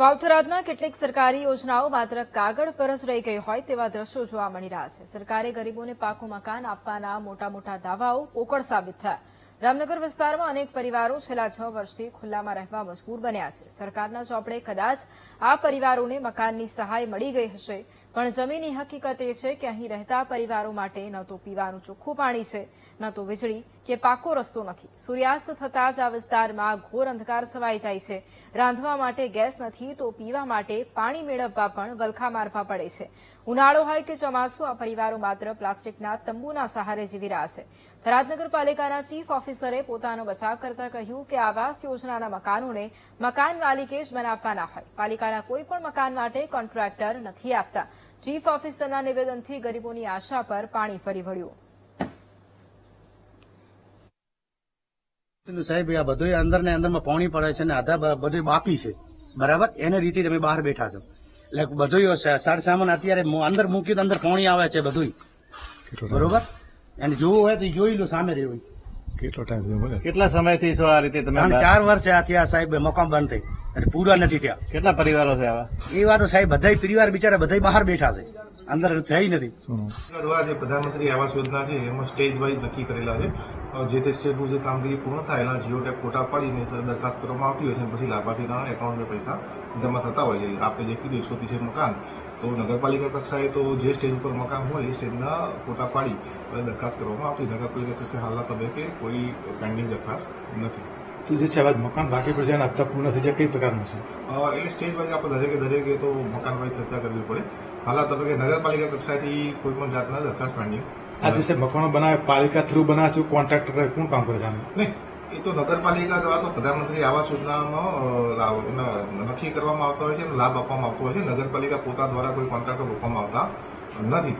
વાવથરાદમાં કેટલીક સરકારી યોજનાઓ માત્ર કાગળ પર જ રહી ગઈ હોય તેવા દ્રશ્યો જોવા મળી રહ્યા છે. સરકારે ગરીબોને પાકું મકાન આપવાના મોટા દાવાઓ પોકળ સાબિત થયા. રામનગર વિસ્તારમાં અનેક પરિવારો છેલ્લા 6 વર્ષથી ખુલ્લામાં રહેવા મજબૂર બન્યા છે. સરકારના ચોપડે કદાચ આ પરિવારોને મકાનની સહાય મળી ગઈ હશે, પણ જમીની હકીકત એ છે કે અહીં રહેતા પરિવારો માટે ન તો પીવાનું ચોખ્ખું પાણી છે, ન તો વીજળી કે પાકો રસ્તો નથી. સૂર્યાસ્ત થતાં જ આ વિસ્તારમાં ઘોર અંધકાર છવાઈ જાય છે. રાંધવા માટે ગેસ નથી તો પીવા માટે પાણી મેળવવા પણ વલખા મારવા પડે છે. ઉનાળો હોય કે ચોમાસું, આ પરિવારો માત્ર પ્લાસ્ટિકના તંબુના સહારે જીવી રહ્યા છે. થરાદ નગરપાલિકાના ચીફ ઓફિસરે પોતાનો બચાવ કરતા કહ્યું કે આવાસ યોજનાના મકાનોને મકાન માલિકે જ બનાવવાના હોય. પાલિકાના કોઈ પણ મકાન માટે કોન્ટ્રાક્ટર નથી આપતા. ચીફ ઓફિસરના નિવેદનથી ગરીબોની આશા પર પાણી ફરી વળ્યું. સાહેબ, આ બધું અંદર ને અંદરમાં પાણી પડે છે ને આધા બધું બાકી છે, બરાબર. એને રીતે તમે બહાર બેઠા છો એટલે બધું સારસામાન અત્યારે અંદર મૂક્યું તો અંદર પાણી આવે છે બધું, બરોબર. એને જોવું હોય તો જોઈ લો, સામે રહ્યું. કેટલા સમયથી છો આ રીતે તમે? 4 વર્ષ આ થયા સાહેબ, મકાન બંધ થઈ અને પૂરા નથી થયા. કેટલા પરિવારો છે આવા? એ વાતો સાહેબ, બધા પરિવાર બિચારા બધા બહાર બેઠા છે, અંદર થઈ નથી. દ્વારા જે પ્રધાનમંત્રી આવાસ યોજના છે એમાં સ્ટેજ વાઇઝ નક્કી કરેલા છે. જે તે સ્ટેજનું જે કામગીરી પૂર્ણ થાય એના જીઓ ટેગ ફોટા પાડીને દરખાસ્ત કરવામાં આવતી હોય છે, પછી લાભાર્થીના એકાઉન્ટમાં પૈસા જમા થતા હોય છે. આપણે જે કીધું 130 મકાન, તો નગરપાલિકા કક્ષાએ તો જે સ્ટેજ ઉપર મકાન હોય એ સ્ટેજના ફોટા પાડી દરખાસ્ત કરવામાં આવતી. નગરપાલિકા કક્ષાએ હાલના તબક્કે કોઈ પેન્ડિંગ દરખાસ્ત નથી. તો જે છે મકાન બાકી પડશે અને હપ્તા પૂર્ણ થઈ જાય કઈ પ્રકારનું છે? એટલે સ્ટેજ વાઇઝ આપણે દરેકે તો મકાન વાઇઝ ચર્ચા કરવી પડે. હાલના તબક્કે નગરપાલિકા કક્ષાએથી કોઈ પણ જાતના દરખાસ્ત પેન્ડિંગ. આ જે મકાનો બનાવે પાલિકા થ્રુ બનાવે છે, કોન્ટ્રાક્ટર કોણ કામ કરે છે? નહીં, એ તો નગરપાલિકા દ્વારા તો પ્રધાનમંત્રી આવાસ યોજનામાં નક્કી કરવામાં આવતા હોય છે અને લાભ આપવામાં આવતો હોય છે. નગરપાલિકા પોતા દ્વારા કોઈ કોન્ટ્રાક્ટર રોકવામાં આવતા નથી.